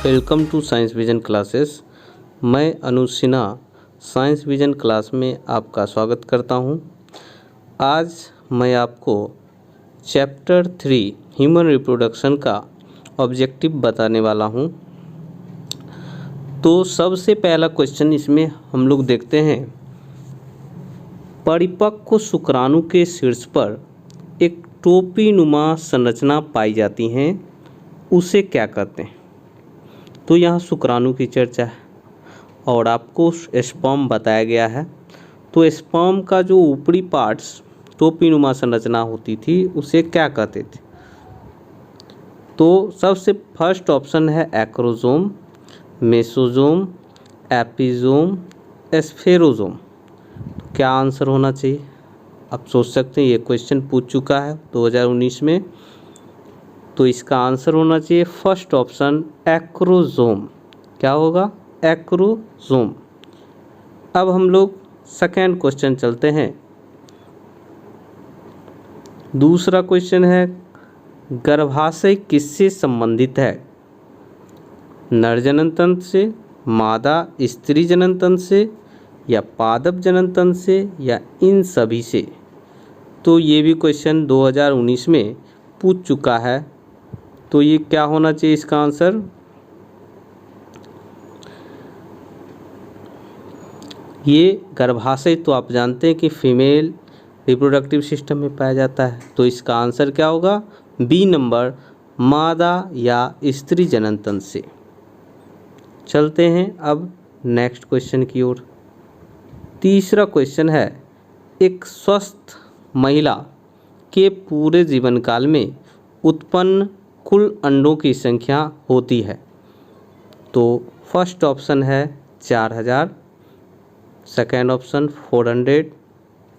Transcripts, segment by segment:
Welcome to Science Vision classes. मैं Anuj Sinha Science Vision class में आपका स्वागत करता हूं। आज मैं आपको चैप्टर 3 ह्यूमन रिप्रोडक्शन का ऑब्जेक्टिव बताने वाला हूं। तो सबसे पहला क्वेश्चन इसमें हम लोग देखते हैं, परिपक्व शुक्राणु के शीर्ष पर एक टोपी नुमा संरचना पाई जाती है, उसे क्या कहते हैं। तो यहाँ शुक्राणु की चर्चा है और आपको स्पर्म बताया गया है। तो स्पर्म का जो ऊपरी पार्ट्स टोपी नुमा संरचना होती थी उसे क्या कहते थे। तो सबसे फर्स्ट ऑप्शन है एक्रोजोम, मेसोजोम, एपिजोम, स्फेरोजोम। तो क्या आंसर होना चाहिए, आप सोच सकते हैं। ये क्वेश्चन पूछ चुका है 2019 में। तो इसका आंसर होना चाहिए फर्स्ट ऑप्शन एक्रोजोम। क्या होगा, एक्रोजोम। अब हम लोग सेकेंड क्वेश्चन चलते हैं। दूसरा क्वेश्चन है, गर्भाशय किससे संबंधित है, नर जनन तंत्र से, मादा स्त्री जनन तंत्र से, या पादप जनन तंत्र से, या इन सभी से। तो ये भी क्वेश्चन 2019 में पूछ चुका है। तो ये क्या होना चाहिए इसका आंसर, ये गर्भाशय तो आप जानते हैं कि फीमेल रिप्रोडक्टिव सिस्टम में पाया जाता है। तो इसका आंसर क्या होगा, बी नंबर, मादा या स्त्री जनन तंत्र से। चलते हैं अब नेक्स्ट क्वेश्चन की ओर। तीसरा क्वेश्चन है, एक स्वस्थ महिला के पूरे जीवन काल में उत्पन्न कुल अंडों की संख्या होती है। तो फर्स्ट ऑप्शन है 4000, सेकेंड ऑप्शन 400,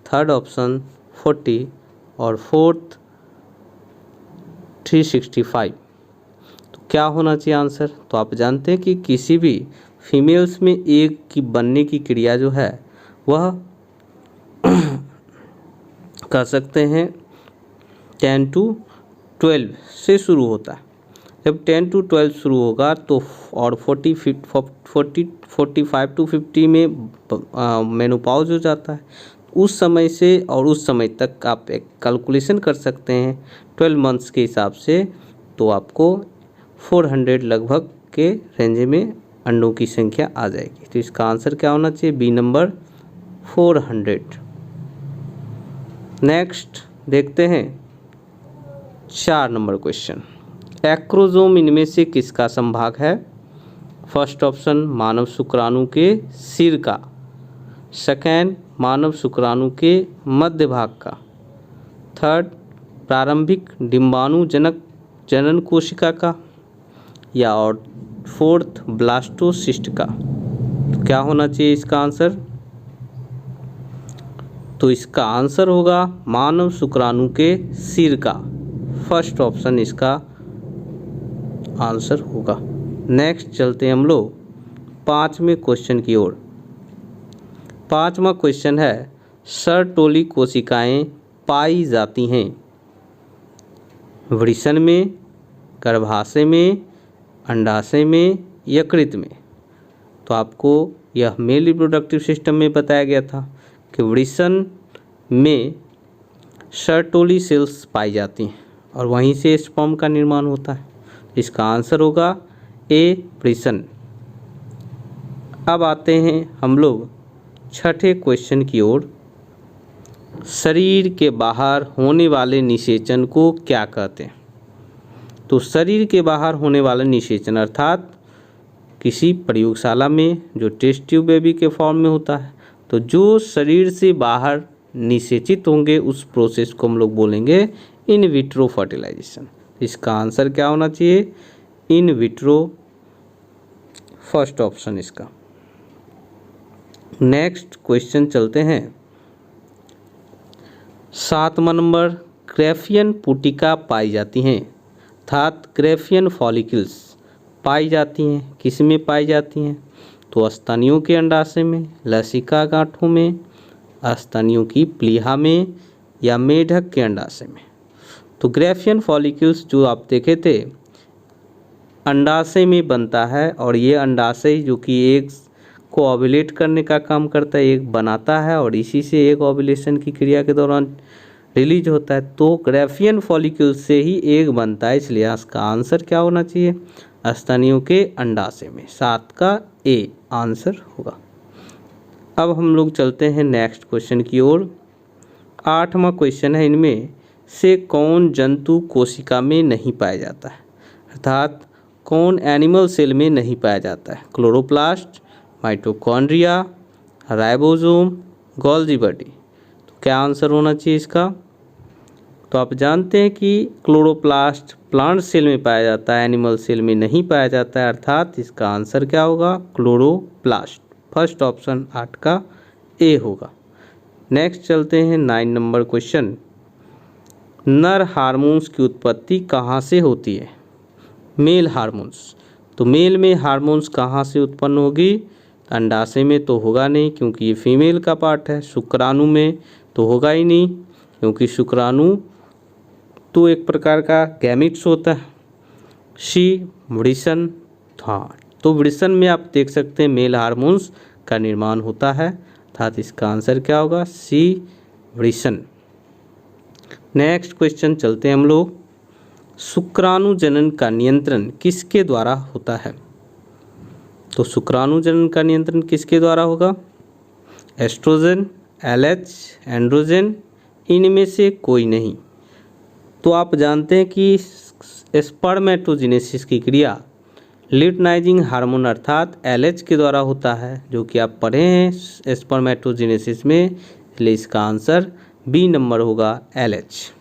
थर्ड ऑप्शन 40 और फोर्थ 365। तो क्या होना चाहिए आंसर। तो आप जानते हैं कि किसी भी फीमेल्स में एग की बनने की क्रिया जो है वह कह सकते हैं 10 to 12 से शुरू होता है। जब 10 to 12 शुरू होगा तो और 45 to 50 में मेनोपॉज हो जाता है। उस समय से और उस समय तक आप एक कैलकुलेशन कर सकते हैं 12 मंथ्स के हिसाब से। तो आपको 400 लगभग के रेंज में अंडों की संख्या आ जाएगी। तो इसका आंसर क्या होना चाहिए, बी नंबर 400। नेक्स्ट देखते हैं 4 नंबर क्वेश्चन, एक्रोजोम इनमें से किसका संभाग है। फर्स्ट ऑप्शन मानव शुक्राणु के सिर का, सेकेंड मानव शुक्राणु के मध्य भाग का, थर्ड प्रारंभिक डिंबाणुजनक जनन कोशिका का, या और फोर्थ ब्लास्टोसिस्ट का। तो क्या होना चाहिए इसका आंसर। तो इसका आंसर होगा मानव शुक्राणु के सिर का। फर्स्ट ऑप्शन इसका आंसर होगा। नेक्स्ट चलते हैं हम लोग 5वें क्वेश्चन की ओर। 5वां क्वेश्चन है, सर्टोली कोशिकाएं पाई जाती हैं वृषण में, गर्भाशय में, अंडाशय में, यकृत में। तो आपको यह मेल रिप्रोडक्टिव सिस्टम में बताया गया था कि वृषण में सर्टोली सेल्स पाई जाती हैं और वहीं से स्पर्म का निर्माण होता है। इसका आंसर होगा ए वृषण। अब आते हैं हम लोग 6ठे क्वेश्चन की ओर। शरीर के बाहर होने वाले निषेचन को क्या कहते हैं। तो शरीर के बाहर होने वाला निषेचन अर्थात किसी प्रयोगशाला में जो टेस्ट ट्यूब बेबी के फॉर्म में होता है, तो जो शरीर से बाहर निषेचित होंगे उस प्रोसेस को हम लोग बोलेंगे इन विट्रो फर्टिलाइजेशन। इसका आंसर क्या होना चाहिए, इन विट्रो, फर्स्ट ऑप्शन इसका। नेक्स्ट क्वेश्चन चलते हैं 7वां नंबर, ग्रेफियन पुटिका पाई जाती हैं अर्थात ग्रेफियन फॉलिकल्स पाई जाती हैं। किस में पाई जाती हैं। तो स्तनियों के अंडाशय में, लसिका गांठों में, स्तनियों की प्लीहा में, या मेढक के अंडाशय में। तो ग्रेफियन फॉलिकल्स जो आप देखे थे अंडाशय में बनता है और ये अंडाशय जो कि एग को ओव्यूलेट करने का काम करता है, एग बनाता है और इसी से एग ओव्यूलेशन की क्रिया के दौरान रिलीज होता है। तो ग्राफियन फॉलिक्यूल से ही एग बनता है, इसलिए इसका आंसर क्या होना चाहिए, स्तनियों के अंडाशय में। 7 का ए आंसर होगा। अब हम लोग चलते हैं नेक्स्ट क्वेश्चन की ओर। 8वां क्वेश्चन है, इनमें से कौन जंतु कोशिका में नहीं पाया जाता है, अर्थात कौन एनिमल सेल में नहीं पाया जाता है। Chloroplast, mitochondria, ribosome, Golgi body. तो क्या आंसर होना चाहिए इसका, तो आप जानते हैं कि क्लोरोप्लास्ट प्लांट सेल में पाया जाता है, एनिमल सेल में नहीं पाया जाता है, अर्थात इसका आंसर क्या होगा, क्लोरोप्लास्ट। फर्स्ट ऑप्शन 8 का ए होगा। नेक्स्ट चलते हैं 9 नंबर क्वेश्चन। नर हार्मोन्स की उत्पत्ति कहाँ से होती है, मेल हार्मोन्स। तो मेल में हार्मोन्स कहाँ से उत्पन्न होगी, अंडाशय में तो होगा नहीं क्योंकि ये फीमेल का पार्ट है। शुक्राणु में तो होगा ही नहीं क्योंकि शुक्राणु तो एक प्रकार का गैमिट्स होता है। सी वृषण, हाँ, तो वृषण में आप देख सकते हैं मेल हार्मोन्स का निर्माण होता है, अर्थात इसका आंसर क्या होगा, सी वृषण। नेक्स्ट क्वेश्चन चलते हैं हम लोग। शुक्राणु जनन का नियंत्रण किसके द्वारा होता है। तो शुक्राणु जनन का नियंत्रण किसके द्वारा होगा, एस्ट्रोजन, एलएच, एंड्रोजन, इनमें से कोई नहीं। तो आप जानते हैं कि स्पर्मेटोजेनेसिस की क्रिया ल्यूटिनाइजिंग हार्मोन अर्थात एलएच के द्वारा होता है, जो कि आप पढ़े हैं स्पर्मेटोजेनेसिस में, इसलिए इसका आंसर बी नंबर होगा, एलएच।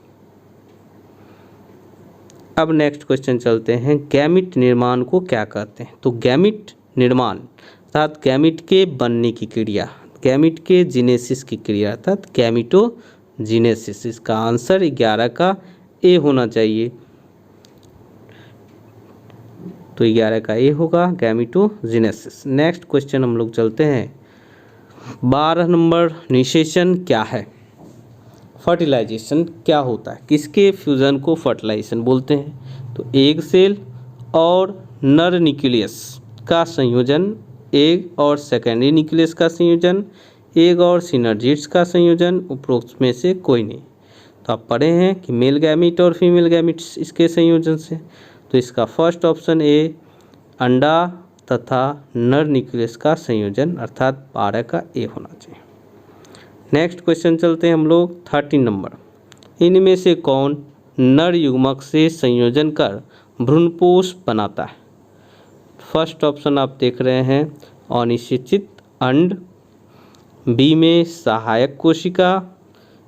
अब नेक्स्ट क्वेश्चन चलते हैं, गैमिट निर्माण को क्या कहते हैं। तो गैमिट निर्माण अर्थात गैमिट के बनने की क्रिया, गैमिट के जीनेसिस की क्रिया अर्थात गैमिटोजीनेसिस। इसका आंसर 11 का ए होना चाहिए, तो 11 का ए होगा, गैमिटोजीनेसिस। नेक्स्ट क्वेश्चन हम लोग चलते हैं 12 नंबर, निषेचन क्या है, फर्टिलाइजेशन क्या होता है, किसके फ्यूजन को फर्टिलाइजेशन बोलते हैं। तो एग सेल और नर न्यूक्लियस का संयोजन, एग और सेकेंडरी न्यूक्लियस का संयोजन, एग और सिनर्जिड्स का संयोजन, उपरोक्त में से कोई नहीं। तो आप पढ़े हैं कि मेल गैमिट और फीमेल गैमिट्स इसके संयोजन से, तो इसका फर्स्ट ऑप्शन ए, अंडा तथा नर न्यूक्लियस का संयोजन, अर्थात 12 का ए होना चाहिए। नेक्स्ट क्वेश्चन चलते हैं हम लोग 13 नंबर। इनमें से कौन नर युग्मक से संयोजन कर भ्रूणपोष बनाता है। फर्स्ट ऑप्शन आप देख रहे हैं अनिषेचित अंड, बी में सहायक कोशिका,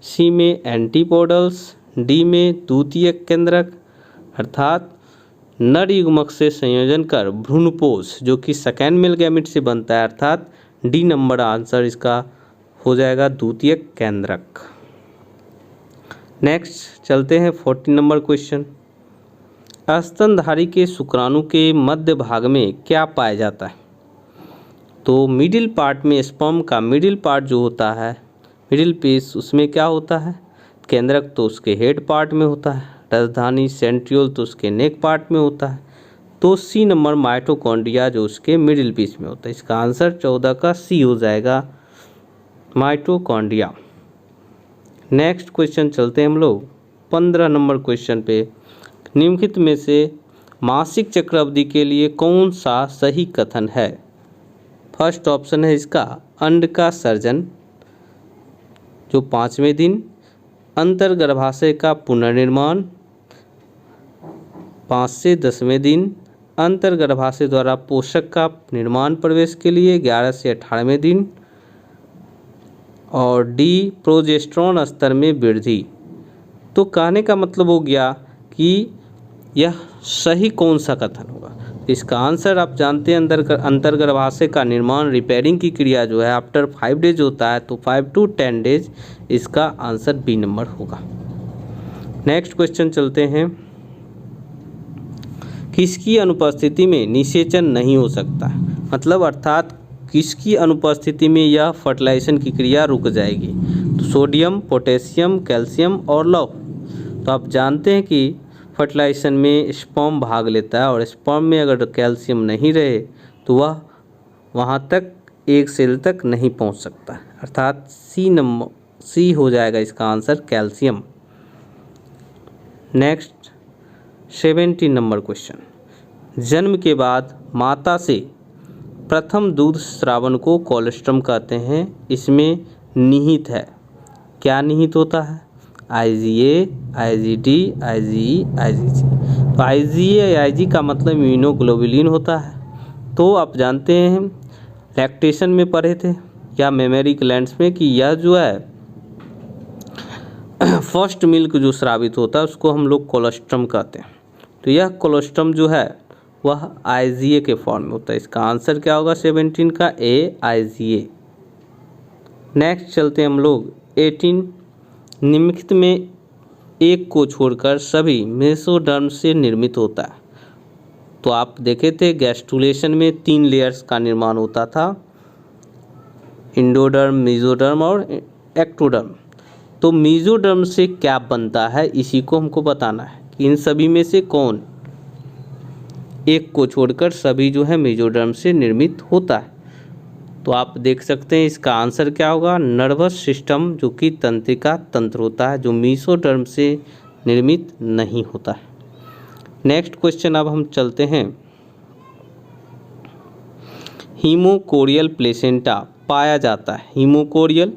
सी में एंटीपोडल्स, डी में द्वितीयक केंद्रक। अर्थात नर युग्मक से संयोजन कर भ्रूणपोष जो कि सेकेंड मेल गैमेट से बनता है, अर्थात डी नंबर आंसर इसका हो जाएगा, द्वितीयक केंद्रक। नेक्स्ट चलते हैं 14 नंबर क्वेश्चन। स्तनधारी के शुक्राणु के मध्य भाग में क्या पाया जाता है। तो मिडिल पार्ट में स्पर्म का मिडिल पार्ट जो होता है, मिडिल पीस, उसमें क्या होता है, केंद्रक तो उसके हेड पार्ट में होता है, राजधानी सेंट्रियोल तो उसके नेक पार्ट में होता है, तो सी नंबर माइटोकॉन्ड्रिया जो उसके मिडिल पीस में होता है। इसका आंसर 14 का सी हो जाएगा, माइटोकॉन्ड्रिया। नेक्स्ट क्वेश्चन चलते हैं हम लोग 15 नंबर क्वेश्चन पे। निम्नलिखित में से मासिक चक्र अवधि के लिए कौन सा सही कथन है। फर्स्ट ऑप्शन है इसका अंड का सर्जन जो 5वें दिन, अंतर्गर्भाशय का पुनर्निर्माण 5 से 10वें दिन, अंतर्गर्भाशय द्वारा पोषक का निर्माण प्रवेश के लिए 11 से 18वें दिन, और डी प्रोजेस्टेरोन स्तर में वृद्धि। तो कहने का मतलब हो गया कि यह सही कौन सा कथन होगा। इसका आंसर आप जानते हैं अंतर्गर्भाशय का निर्माण रिपेयरिंग की क्रिया जो है आफ्टर 5 डेज होता है, तो 5 to 10 डेज इसका आंसर बी नंबर होगा। नेक्स्ट क्वेश्चन चलते हैं, किसकी अनुपस्थिति में निषेचन नहीं हो सकता, मतलब अर्थात किसकी अनुपस्थिति में यह फर्टिलाइजेशन की क्रिया रुक जाएगी। तो सोडियम, पोटेशियम, कैल्शियम और लौह। तो आप जानते हैं कि फर्टिलाइजेशन में स्पर्म भाग लेता है और स्पर्म में अगर कैल्शियम नहीं रहे तो वह वहाँ तक एक सेल तक नहीं पहुँच सकता, अर्थात सी हो जाएगा इसका answer calcium. Next 17 number question, जन्म के बाद माता से प्रथम दूध स्रावन को कोलोस्ट्रम कहते हैं, इसमें निहित है, क्या निहित होता है? IgA, IgD, IgE, IgG। तो IgA या IG का मतलब इम्यूनोग्लोबुलिन होता है। तो आप जानते हैं लैक्टेशन में पढ़े थे या मेमोरी ग्लैंड्स में कि यह जो है फर्स्ट मिल्क जो स्रावित होता है उसको हम लोग कोलोस्ट्रम कहते हैं। तो यह कोलोस्ट्रम जो है वह IgA के फॉर्म में होता है। इसका आंसर क्या होगा 17 का A, IgA। नेक्स्ट चलते हैं हम लोग 18, निम्नलिखित में एक को छोड़कर सभी मेसोडर्म से निर्मित होता है। तो आप देखे थे गैस्ट्रुलेशन में 3 लेयर्स का निर्माण होता था, इंडोडर्म, मेसोडर्म और एक्टोडर्म। तो मेसोडर्म से क्या बनता है इसी को हमको बताना है कि इन सभी में से कौन एक को छोड़कर सभी जो है मेसोडर्म से निर्मित होता है। तो आप देख सकते हैं इसका आंसर क्या होगा, नर्वस सिस्टम जो कि तंत्रिका तंत्र होता है जो मेसोडर्म से निर्मित नहीं होता है। नेक्स्ट क्वेश्चन अब हम चलते हैं, हीमोकोरियल प्लेसेंटा पाया जाता है। हीमोकोरियल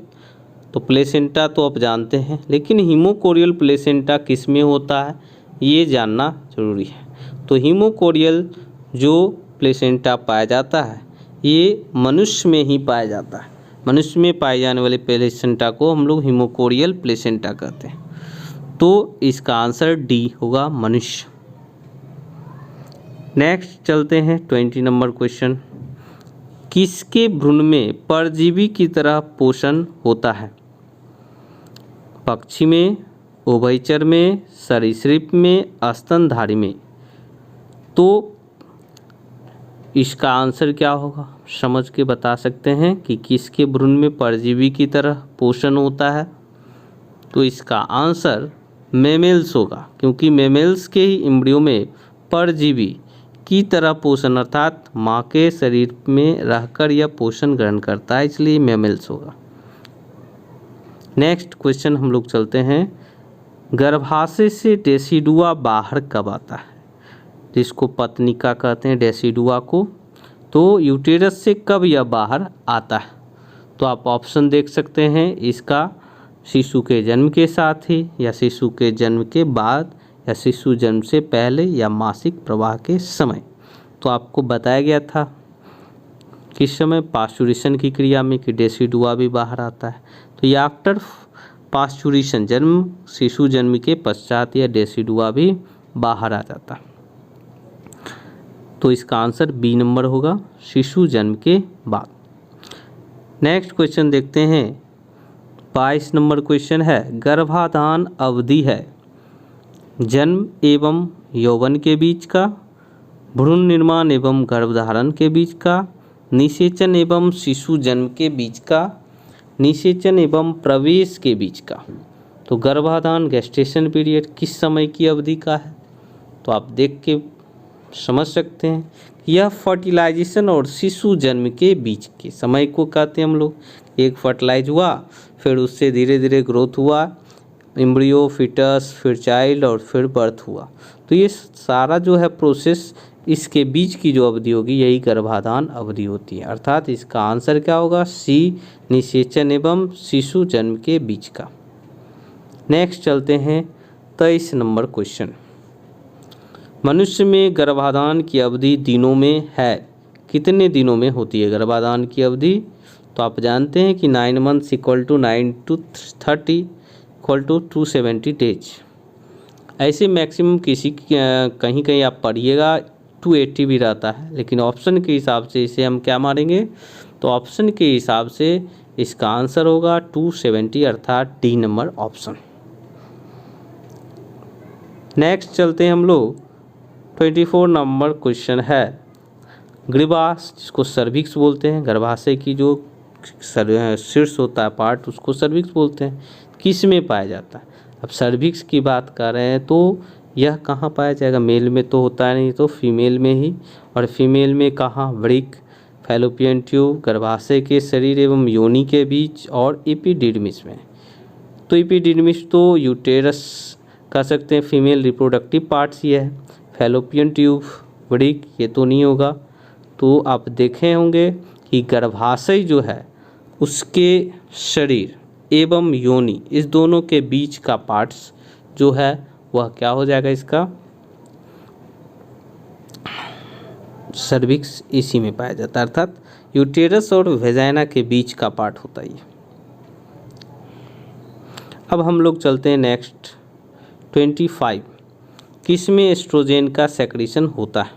तो प्लेसेंटा तो आप जानते हैं, लेकिन हीमोकोरियल प्लेसेंटा किस में होता है ये जानना जरूरी है। तो हीमोकोरियल जो प्लेसेंटा पाया जाता है ये मनुष्य में ही पाया जाता है। मनुष्य में पाए जाने वाले प्लेसेंटा को हम लोग हीमोकोरियल प्लेसेंटा कहते हैं। तो इसका आंसर डी होगा, मनुष्य। नेक्स्ट चलते हैं 20 नंबर क्वेश्चन, किसके भ्रूण में परजीवी की तरह पोषण होता है? पक्षी में, उभयचर में, सरीसृप में, स्तनधारी में। तो इसका आंसर क्या होगा समझ के बता सकते हैं कि किसके भ्रूण में परजीवी की तरह पोषण होता है। तो इसका आंसर मेमेल्स होगा, क्योंकि मेमेल्स के ही एम्ब्रियो में परजीवी की तरह पोषण अर्थात माँ के शरीर में रहकर यह पोषण ग्रहण करता है, इसलिए मेमेल्स होगा। नेक्स्ट क्वेश्चन हम लोग चलते हैं, गर्भाशय से डेसिडुआ बाहर कब आता है? जिसको पत्निका कहते हैं डेसिडुआ को। तो यूटेरस से कब यह बाहर आता है? तो आप ऑप्शन देख सकते हैं इसका, शिशु के जन्म के साथ ही, या शिशु के जन्म के बाद, या शिशु जन्म से पहले, या मासिक प्रवाह के समय। तो आपको बताया गया था किस समय, पास्चुरेशन की क्रिया में, कि डेसिडुआ भी बाहर आता है। तो ये आफ्टर पास्चुरेशन, जन्म शिशु जन्म के पश्चात यह डेसिडुआ भी बाहर आ जाता है। तो इसका आंसर बी नंबर होगा, शिशु जन्म के बाद। नेक्स्ट क्वेश्चन देखते हैं, 22 नंबर क्वेश्चन है, गर्भाधान अवधि है जन्म एवं यौवन के बीच का, भ्रूण निर्माण एवं गर्भधारण के बीच का, निषेचन एवं शिशु जन्म के बीच का, निषेचन एवं प्रवेश के बीच का। तो गर्भाधान गेस्टेशन पीरियड किस समय की अवधि का है? तो आप देख के समझ सकते हैं यह फर्टिलाइजेशन और शिशु जन्म के बीच के समय को कहते हैं हम लोग। एक फर्टिलाइज हुआ, फिर उससे धीरे धीरे ग्रोथ हुआ, एम्ब्रियो, फिटस, फिर चाइल्ड और फिर बर्थ हुआ। तो ये सारा जो है प्रोसेस, इसके बीच की जो अवधि होगी यही गर्भाधान अवधि होती है। अर्थात इसका आंसर क्या होगा, सी, निषेचन एवं शिशु जन्म के बीच का। नेक्स्ट चलते हैं 23 नंबर क्वेश्चन, मनुष्य में गर्भाधान की अवधि दिनों में है, कितने दिनों में होती है गर्भाधान की अवधि? तो आप जानते हैं कि 9 months equal to 9 to 30 equal to 270 days. ऐसे मैक्सिमम किसी कहीं कहीं आप पढ़िएगा 280 भी रहता है, लेकिन ऑप्शन के हिसाब से इसे हम क्या मारेंगे? तो ऑप्शन के हिसाब से इसका आंसर होगा 270, अर्थात डी नंबर ऑप्शन। नेक्स्ट चलते हैं हम लोग 24 नंबर क्वेश्चन है, ग्रीवास जिसको सर्विक्स बोलते हैं, गर्भाशय की जो शीर्ष होता है पार्ट उसको सर्विक्स बोलते हैं, किस में पाया जाता है? अब सर्विक्स की बात कर रहे हैं तो यह कहाँ पाया जाएगा? मेल में तो होता है नहीं, तो फीमेल में ही। और फीमेल में कहाँ? वृक्क, फैलोपियन ट्यूब, गर्भाशय के शरीर एवं योनि के बीच, और एपिडिडमिस में। तो एपिडिडमिस तो यूटेरस कह सकते हैं, फीमेल रिप्रोडक्टिव पार्ट्स ये है। फैलोपियन ट्यूब, वृक्क, ये तो नहीं होगा। तो आप देखे होंगे कि गर्भाशय जो है उसके शरीर एवं योनि, इस दोनों के बीच का पार्ट्स जो है वह क्या हो जाएगा? इसका सर्विक्स इसी में पाया जाता है, अर्थात यूटेरस और वेजाइना के बीच का पार्ट होता है ये। अब हम लोग चलते हैं नेक्स्ट 25। किस में एस्ट्रोजेन का सेक्रेशन होता है?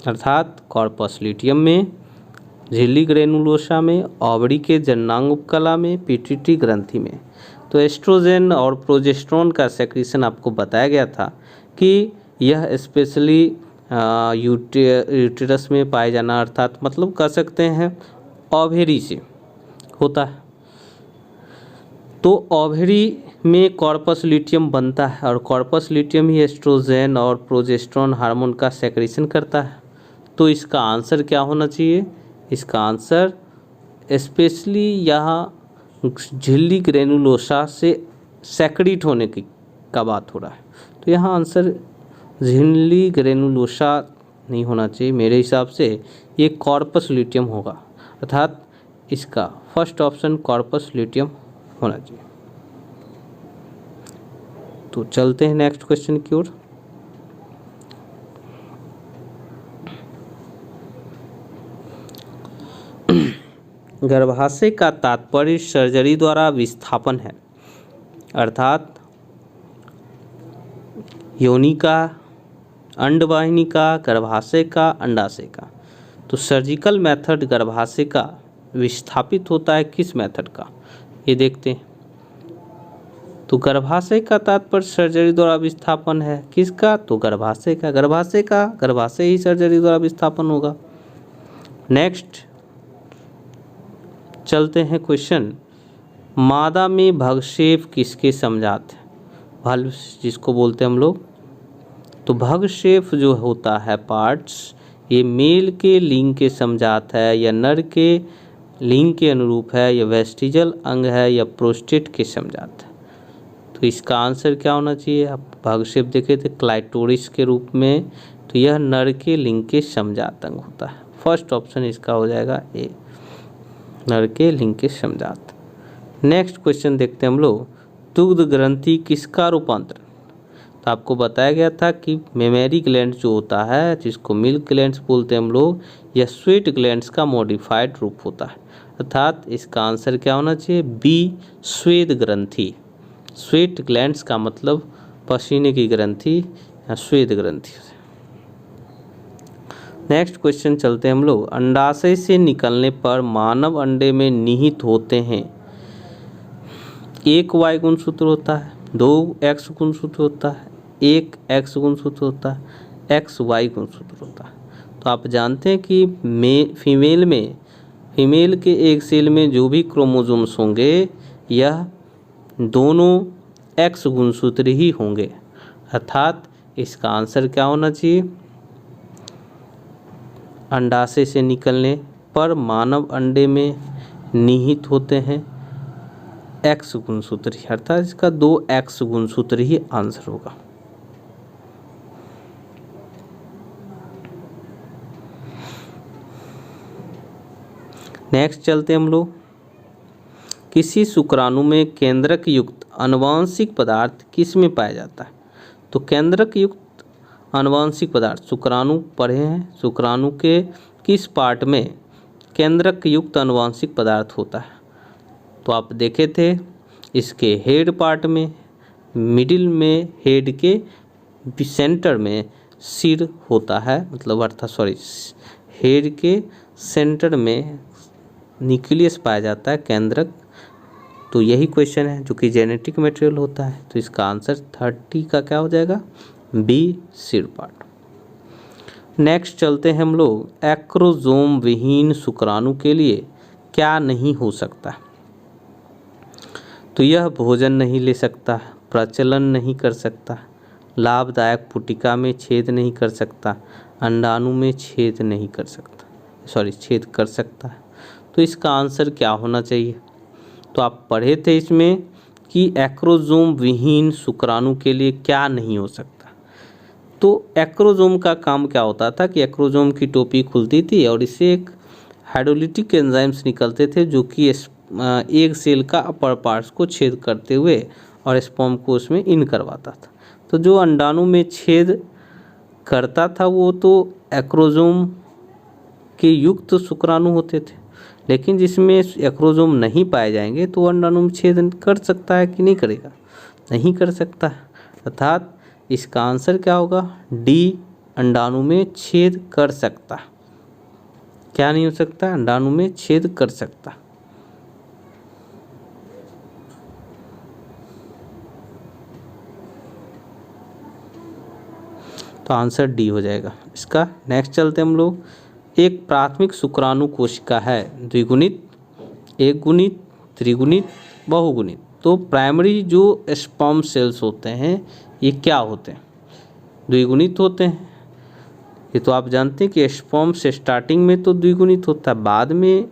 अर्थात कॉर्पस ल्यूटियम में, झिल्ली ग्रेनुलोसा में, ओवरी के जननांग उपकला में, पिट्यूटरी ग्रंथि में। तो एस्ट्रोजेन और प्रोजेस्टेरोन का सेक्रेशन आपको बताया गया था कि यह स्पेशली यूटेरस में पाए जाना, अर्थात मतलब कह सकते हैं ओवरी से होता है। तो ओवरी में कॉर्पस ल्यूटियम बनता है और कॉर्पस ल्यूटियम ही एस्ट्रोजेन और प्रोजेस्टेरोन हार्मोन का सेक्रेशन करता है। तो इसका आंसर क्या होना चाहिए? इसका आंसर स्पेशली यहाँ झिल्ली ग्रेनुलोसा से सेक्रेट होने की का बात हो रहा है। तो यहाँ आंसर झिल्ली ग्रेनुलोसा नहीं होना चाहिए, मेरे हिसाब से ये कॉर्पस ल्यूटियम होगा, अर्थात इसका फर्स्ट ऑप्शन कॉर्पस ल्यूटियम होना चाहिए। तो चलते हैं नेक्स्ट क्वेश्चन की ओर। गर्भाशय का तात्पर्य सर्जरी द्वारा विस्थापन है, अर्थात योनि का, अंडवाहिनी का, गर्भाशय का, अंडाशय का। तो सर्जिकल मेथड गर्भाशय का विस्थापित होता है किस मेथड का? ये देखते हैं। तो गर्भाशय का तात्पर्य सर्जरी द्वारा विस्थापन है, किसका? तो गर्भाशय का। गर्भाशय ही सर्जरी द्वारा विस्थापन होगा। नेक्स्ट चलते हैं क्वेश्चन, मादा में भगशेप किसके समजात है? भाल्व जिसको बोलते हैं हम लोग। तो भगशेप जो होता है पार्ट्स, ये मेल के लिंग के समजात है, या नर के लिंग के अनुरूप है, या वेस्टिजल अंग है, या प्रोस्टेट के समजात है। तो इसका आंसर क्या होना चाहिए? आप भगशेप देखे थे क्लाइटोरिस के रूप में, तो यह नर के लिंग के समजात अंग होता है। फर्स्ट ऑप्शन इसका हो जाएगा ए, नर के लिंग के समजात। नेक्स्ट क्वेश्चन देखते हैं हम लोग, दुग्ध ग्रंथि किसका रूपांतरण? तो आपको बताया गया था कि मेमरी ग्लैंड जो होता है, जिसको मिल्क ग्लैंड्स बोलते हैं हम लोग, यह स्वेट ग्लैंड्स का मॉडिफाइड रूप होता है, अर्थात इसका आंसर क्या होना चाहिए? बी, स्वेद ग्रंथि। स्वेट ग्लैंड्स का मतलब पसीने की ग्रंथि या स्वेद ग्रंथि। नेक्स्ट क्वेश्चन चलते हैं हम लोग, अंडाशय से निकलने पर मानव अंडे में निहित होते हैं, एक वाई गुणसूत्र होता है, 2 एक्स गुणसूत्र होता है, 1 एक्स गुणसूत्र होता है, एक्स वाई गुणसूत्र होता है। तो आप जानते हैं कि फीमेल के एक सेल में जो भी क्रोमोसोम्स होंगे यह दोनों एक्स गुणसूत्र ही होंगे, अर्थात इसका आंसर क्या होना चाहिए? अंडाशय से निकलने पर मानव अंडे में निहित होते हैं एक्स गुणसूत्र ही, अर्थात इसका 2 एक्स गुणसूत्र ही आंसर होगा। नेक्स्ट चलते हैं हम लोग, किसी शुक्राणु में केंद्रक युक्त आनुवांशिक पदार्थ किस में पाया जाता है? तो केंद्रक युक्त आनुवांशिक पदार्थ शुक्राणु पढ़े हैं, शुक्राणु के किस पार्ट में केंद्रक युक्त आनुवांशिक पदार्थ होता है? तो आप देखे थे इसके हेड पार्ट में, मिडिल में, हेड के सेंटर में सिर होता है, मतलब अर्थात हेड के सेंटर में न्यूक्लियस पाया जाता है, केंद्रक। तो यही क्वेश्चन है जो कि जेनेटिक मटेरियल होता है। तो इसका आंसर 30 का क्या हो जाएगा? बी, सिर पार्ट। नेक्स्ट चलते हैं हम लोग, एक्रोजोम विहीन शुक्राणु के लिए क्या नहीं हो सकता? तो यह भोजन नहीं ले सकता, प्रचलन नहीं कर सकता, लाभदायक पुटिका में छेद नहीं कर सकता, अंडाणु में छेद नहीं कर सकता, छेद कर सकता है। तो इसका आंसर क्या होना चाहिए? तो आप पढ़े थे इसमें कि एक्रोजोम विहीन शुक्राणु के लिए क्या नहीं हो सकता। तो एक्रोजोम का काम क्या होता था कि एक्रोजोम की टोपी खुलती थी और इससे एक हाइड्रोलिटिक एंजाइम्स निकलते थे जो कि एक सेल का अपर पार्ट्स को छेद करते हुए और स्पर्म को उसमें इन करवाता था। तो जो अंडाणु में छेद करता था वो तो एक्रोजोम के युक्त शुक्राणु होते थे, लेकिन जिसमें एक्रोजोम नहीं पाए जाएंगे तो अंडाणु में छेद कर सकता है कि नहीं करेगा? नहीं कर सकता। अर्थात इसका आंसर क्या होगा? डी, अंडाणु में छेद कर सकता। क्या नहीं हो सकता? अंडाणु में छेद कर सकता। तो आंसर डी हो जाएगा इसका। नेक्स्ट चलते हम लोग। एक प्राथमिक शुक्राणु कोशिका है द्विगुणित, एक गुणित, त्रिगुणित, बहुगुणित। तो प्राइमरी जो स्पर्म सेल्स होते हैं ये क्या होते हैं? द्विगुणित होते हैं। ये तो आप जानते हैं कि स्पर्म से स्टार्टिंग में तो द्विगुणित होता है, बाद में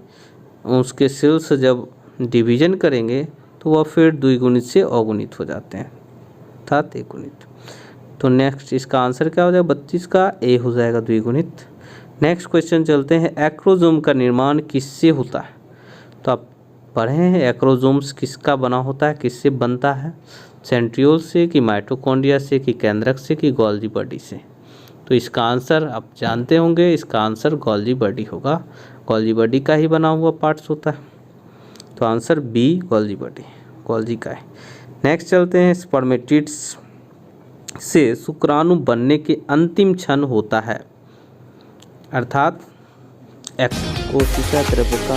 उसके सेल्स जब डिवीजन करेंगे तो वह फिर द्विगुणित से अगुणित हो जाते हैं, अर्थात एक गुणित। तो नेक्स्ट इसका आंसर क्या हो जाएगा? 32 का ए हो जाएगा, द्विगुणित। नेक्स्ट क्वेश्चन चलते हैं। एक्रोजोम का निर्माण किससे होता है? तो आप पढ़े हैं एक्रोजोम्स किसका बना होता है, किससे बनता है? सेंट्रियोल से कि माइटोकॉन्ड्रिया से कि केंद्रक से कि गोल्जी बॉडी से? तो इसका आंसर आप जानते होंगे, इसका आंसर गोल्जी बॉडी होगा। गोल्जी बॉडी का ही बना हुआ पार्ट्स होता है। तो answer B, Golgi body, Golgi का है। नेक्स्ट चलते हैं। स्पर्मेटिड्स से शुक्राणु बनने के अंतिम क्षण होता है, अर्थात कोशिका द्रव्य का